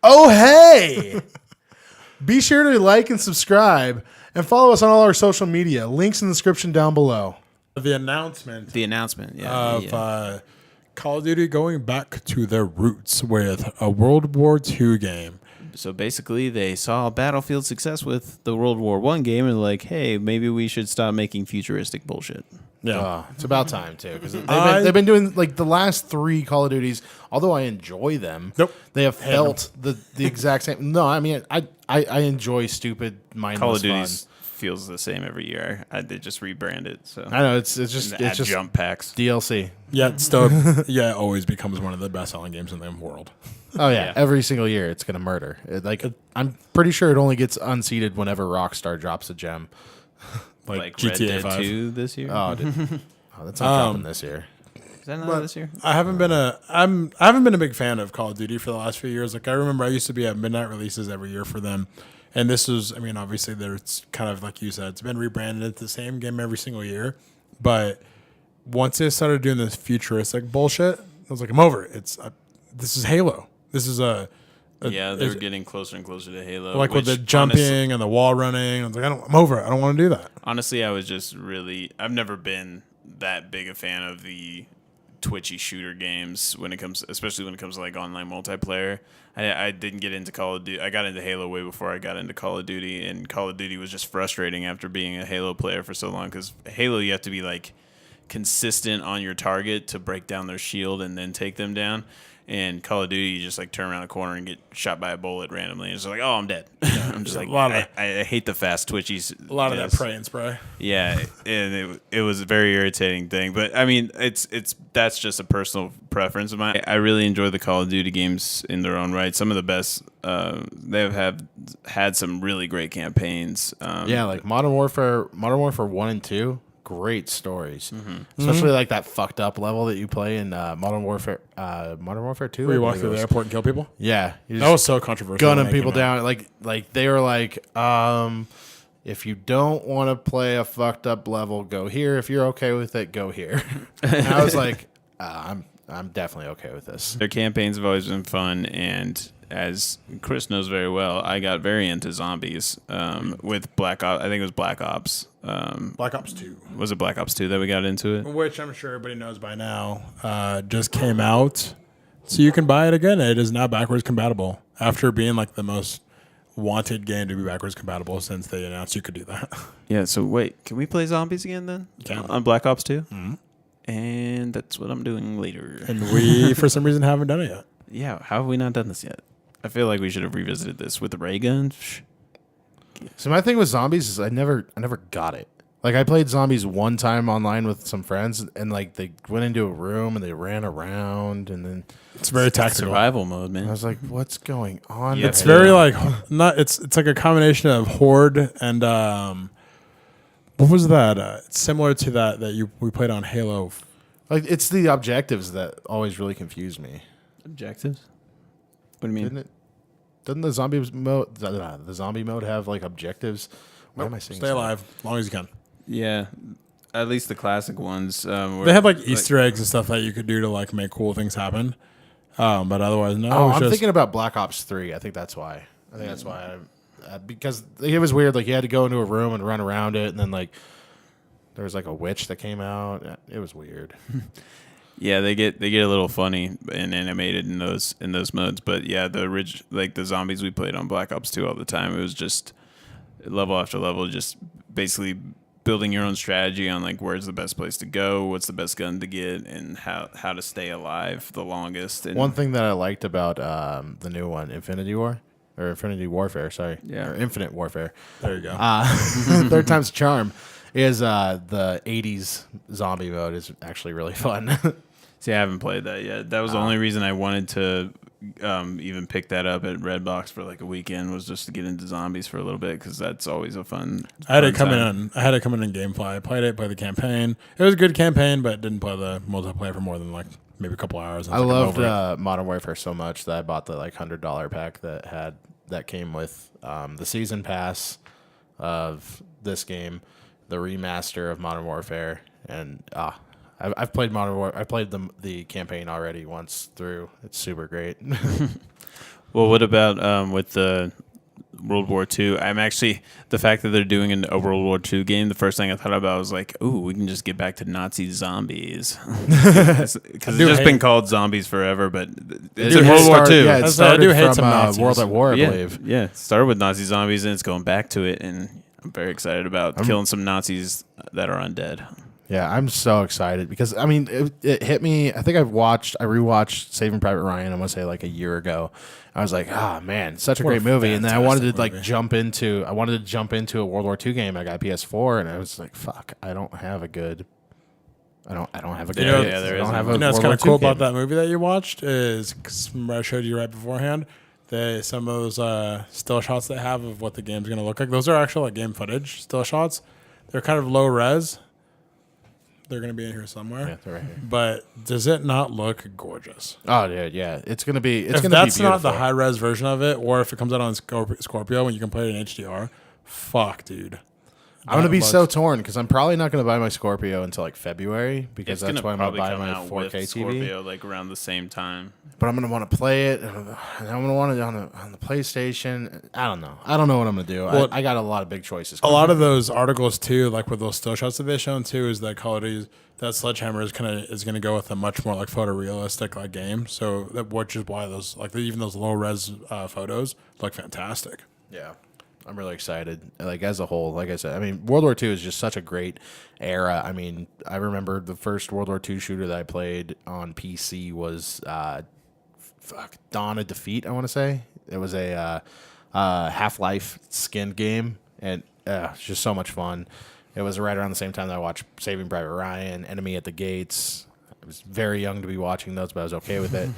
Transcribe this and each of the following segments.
Oh, hey! Be sure to like and subscribe and follow us on all our social media. Links in the description down below. The announcement Yeah. Call of Duty going back to their roots with a World War II game. So basically, they saw Battlefield success with the World War I game and like, hey, maybe we should stop making futuristic bullshit. Yeah. It's about time, too. Because they've been doing, like, the last 3 Call of Duties, although I enjoy them, they have felt the exact same. No, I mean, I enjoy stupid, mindless Call of Duty fun. feels the same every year. They just rebrand it. So I know, it's just jump packs. DLC. Yeah, it still it always becomes one of the best-selling games in the world. Oh, yeah. Every single year, it's going to murder. I'm pretty sure it only gets unseated whenever Rockstar drops a gem. Like GTA Red Dead 5. 2 this year. Oh, dude. That's not dropping this year. Is that not this year? I haven't been a big fan of Call of Duty for the last few years. Like I remember I used to be at midnight releases every year for them. And this was, I mean, obviously it's kind of like you said, it's been rebranded. It's the same game every single year. But once they started doing this futuristic bullshit, I was like, I'm over it. This is Halo. This is They're getting closer and closer to Halo. Like with the jumping and the wall running. I was like, I'm over it. I don't want to do that. Honestly, I've never been that big a fan of the twitchy shooter games especially when it comes to like online multiplayer. I didn't get into Call of Duty. I got into Halo way before I got into Call of Duty, and Call of Duty was just frustrating after being a Halo player for so long, because Halo, you have to be like consistent on your target to break down their shield and then take them down. And Call of Duty, you just like turn around a corner and get shot by a bullet randomly. And it's like, oh, I'm dead. I'm just like, I hate the fast twitchies. A lot of that pray and spray. Yeah, and it was a very irritating thing. But I mean, that's just a personal preference of mine. I really enjoy the Call of Duty games in their own right. Some of the best. They have had some really great campaigns. Like Modern Warfare 1 and 2. Great stories, especially like that fucked up level that you play in Modern Warfare 2. Where you walk through the airport and kill people. Yeah, that was so controversial. Gunning people down, like they were like, if you don't want to play a fucked up level, go here. If you're okay with it, go here. And I was like, I'm definitely okay with this. Their campaigns have always been fun, and as Chris knows very well, I got very into zombies with Black Ops. I think it was Black Ops. Black Ops 2. Was it Black Ops 2 that we got into it? Which I'm sure everybody knows by now. Just came out, so you can buy it again. It is now backwards compatible after being like the most wanted game to be backwards compatible since they announced you could do that. Yeah, so wait, can we play zombies again then? Yeah. On Black Ops 2? Mm-hmm. And that's what I'm doing later. And we, for some reason, haven't done it yet. Yeah, how have we not done this yet? I feel like we should have revisited this with the ray gun. So my thing with zombies is I never got it. Like I played zombies one time online with some friends, and like they went into a room and they ran around, and then it's very tactical survival mode, man. I was like, what's going on? Yeah, it's very like it's like a combination of Horde and what was that? It's similar to that we played on Halo. Like it's the objectives that always really confused me. Objectives? What do you mean? Didn't it? Doesn't the zombie mode have like objectives? Why am I saying stay alive as long as you can? Yeah, at least the classic ones. They have like Easter eggs and stuff that you could do to like make cool things happen. But otherwise, no. Oh, I'm thinking about Black Ops 3. I think that's why. Because it was weird. Like you had to go into a room and run around it, and then like there was like a witch that came out. It was weird. Yeah, they get a little funny and animated in those modes. But yeah, the zombies we played on Black Ops 2 all the time. It was just level after level, just basically building your own strategy on like where's the best place to go, what's the best gun to get, and how to stay alive the longest. And one thing that I liked about the new one, Infinity Warfare, sorry, yeah, or Infinite Warfare. There you go. Third time's a charm. Is the 80s zombie mode is actually really fun. See, I haven't played that yet. That was the only reason I wanted to even pick that up at Redbox for like a weekend, was just to get into zombies for a little bit, because that's always a fun. I had it come in in GameFly. I played the campaign. It was a good campaign, but didn't play the multiplayer for more than like maybe a couple hours. I loved Modern Warfare so much that I bought the like $100 pack that came with the season pass of this game, the remaster of Modern Warfare, and I've played Modern Warfare. I played the campaign already once through. It's super great. Well, what about with the World War II? I'm actually the fact that they're doing a World War II game. The first thing I thought about was like, ooh, we can just get back to Nazi zombies because it's just been called zombies forever. But it's in World War II. Yeah, it started do hate from some Nazis. World at War, I yeah, believe. yeah. It started with Nazi zombies and it's going back to it, and I'm very excited about killing some Nazis that are undead. Yeah, I'm so excited because I mean it hit me. I think I rewatched Saving Private Ryan. I want to say like a year ago. I was like, oh man, such a What great a movie. And then I wanted to like movie. jump into a World War II game. I got PS4, and I was like, fuck, I don't have a good. I don't have a good. Yeah, I there don't isn't. have a You know what's World kind of War cool II about game. that movie that you watched is 'cause remember I showed you right beforehand. Some of those still shots they have of what the game's going to look like. Those are actual like game footage still shots. They're kind of low res. They're going to be in here somewhere. Yeah, they're right here. But does it not look gorgeous? Oh, dude, yeah, it's gonna be. It's If gonna that's be not the beautiful. high res version of it, or if it comes out on Scorpio when you can play it in HDR, fuck, dude. I'm gonna be That so looks- torn because I'm probably not gonna buy my Scorpio until like February because It's that's gonna when I'm gonna probably buy come my out 4K with TV. Scorpio like around the same time. But I'm gonna want to play it, and I'm gonna want it on the PlayStation. I don't know. I don't know what I'm gonna do. Well, I got a lot of big choices. A lot of those articles too, like with those still shots that they shown too, is that Call of Duty, that Sledgehammer is going to go with a much more like photorealistic like game. So which is why those like even those low res photos look fantastic. Yeah, I'm really excited. Like as a whole, like I said, I mean, World War II is just such a great era. I mean, I remember the first World War II shooter that I played on PC was Dawn of Defeat. I want to say it was a Half-Life skinned game, and it's just so much fun. It was right around the same time that I watched Saving Private Ryan, Enemy at the Gates. I was very young to be watching those, but I was okay with it.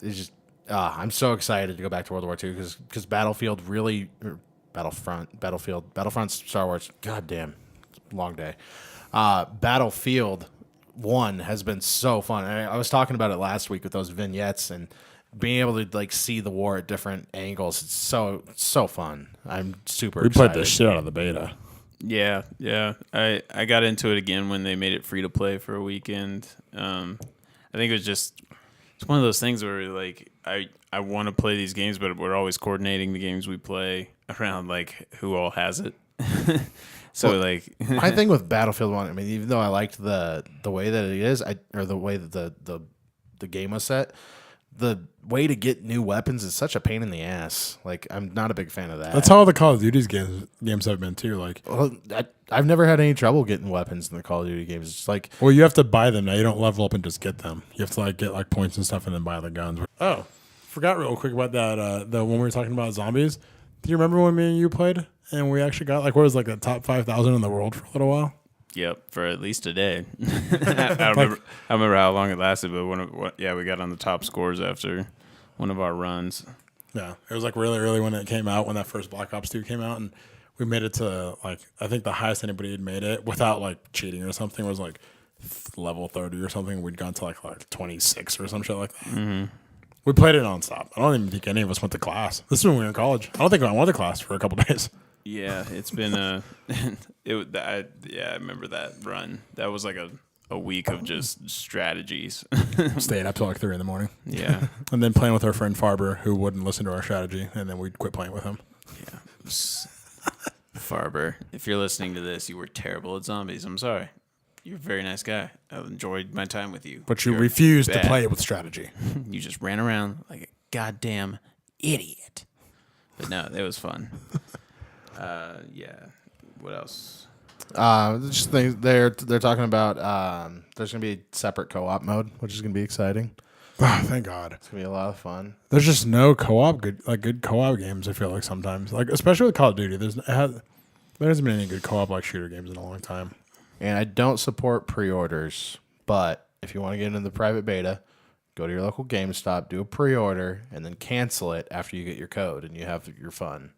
It's just I'm so excited to go back to World War II because Battlefield, Star Wars. God damn, long day. Battlefield 1 has been so fun. I was talking about it last week with those vignettes and being able to like see the war at different angles. It's so fun. I'm super We excited. played the shit out of the beta. Yeah. I got into it again when they made it free to play for a weekend. I think it's one of those things where like I want to play these games, but we're always coordinating the games we play around like who all has it. So Well, like My thing with Battlefield 1, I mean, even though I liked the way that it is, or the way that the game was set, the way to get new weapons is such a pain in the ass. Like, I'm not a big fan of that. That's how all the Call of Duty's games have been too. Like, Well, I've never had any trouble getting weapons in the Call of Duty games. It's like, well, you have to buy them now. You don't level up and just get them. You have to like get like points and stuff and then buy the guns. Oh, forgot real quick about that. The when we were talking about zombies. Do you remember when me and you played and we actually got like what was like the top 5,000 in the world for a little while? yep, for at least a day. I don't remember how long it lasted, but we got on the top scores after one of our runs. Yeah, it was like really early when it came out, when that first Black Ops 2 came out, and we made it to like I think the highest anybody had made it without like cheating or something was like level 30 or something. We'd gone to like 26 or some shit like that. Mm-hmm. We played it nonstop. I don't even think any of us went to class. This is when we were in college. I don't think I went to class for a couple days. Yeah, it's been I remember that run. That was like a week of just strategies. Staying up till like 3 a.m. Yeah. and then playing with our friend Farber, who wouldn't listen to our strategy, and then we'd quit playing with him. Yeah. Farber, if you're listening to this, you were terrible at zombies. I'm sorry. You're a very nice guy. I enjoyed my time with you. But you You're refused to bad. play it with strategy. You just ran around like a goddamn idiot. But no, it was fun. Yeah. What else? just things they're talking about. There's gonna be a separate co-op mode, which is gonna be exciting. Oh, thank God. It's gonna be a lot of fun. There's just no good co-op games. I feel like sometimes, like especially with Call of Duty, there hasn't been any good co-op like shooter games in a long time. And I don't support pre-orders, but if you want to get into the private beta, go to your local GameStop, do a pre-order, and then cancel it after you get your code, and you have your fun.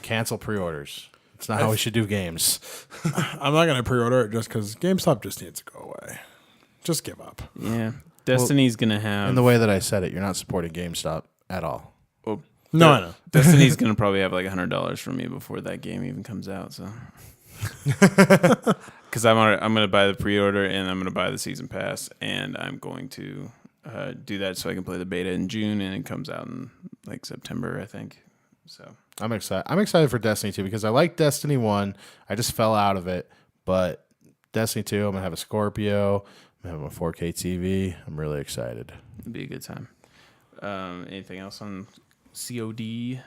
Cancel pre-orders. It's not how we should do games. I'm not gonna pre-order it just because GameStop just needs to go away. Just give up. Yeah. Destiny's going to have... In the way that I said it, you're not supporting GameStop at all. Well, No, I know. Destiny's going to probably have like $100 from me before that game even comes out, so... Because I'm going to buy the pre-order and I'm going to buy the season pass and I'm going to do that so I can play the beta in June, and it comes out in like September, I think. So I'm excited. I'm excited for Destiny 2 because I like Destiny 1. I just fell out of it, but Destiny 2, I'm gonna have a Scorpio. I'm gonna have a 4K TV. I'm really excited. it'll be a good time. Anything else on COD?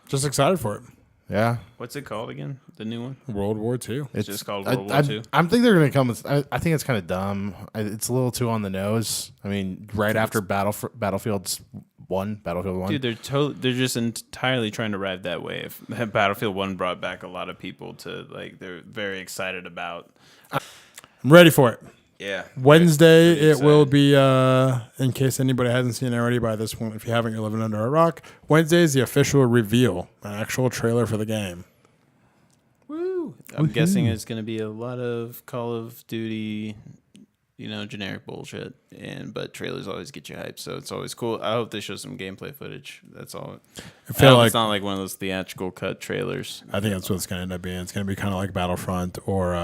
Just excited for it. Yeah, What's it called again? The new one? World War II. It's just called World War II. I think they're gonna come with. I think it's kind of dumb. It's a little too on the nose. I mean, right after Battlefield 1. Dude, they're just entirely trying to ride that wave. Battlefield 1 brought back a lot of people to they're very excited about. I'm ready for it. Yeah. Wednesday, Pretty it will excited. be, in case anybody hasn't seen it already by this point, if you haven't, you're living under a rock. Wednesday is the official reveal, an actual trailer for the game. Woo! I'm guessing it's going to be a lot of Call of Duty, generic bullshit. But trailers always get you hyped, so it's always cool. I hope they show some gameplay footage. That's all. I feel like it's not like one of those theatrical cut trailers. I think that's what it's going to end up being. It's going to be kind of like Battlefront or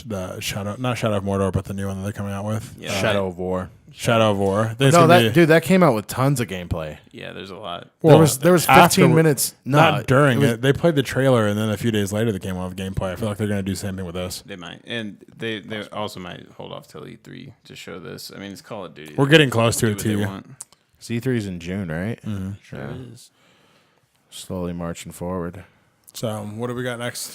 the not Shadow of Mordor, but the new one that they're coming out with. Yeah. Shadow of War. Shadow of War. No, that came out with tons of gameplay. Yeah, there's a lot. There was 15 afterward- minutes. No, not during was- it. They played the trailer, and then a few days later, they came out with gameplay. I feel like they're going to do the same thing with this. They might, and they also might hold off till E3 to show this. I mean, it's Call of Duty. We're getting close to Do it, what they too. want. C3's in June, right? Mm-hmm. Sure Yeah. it is. Slowly marching forward. So, what do we got next?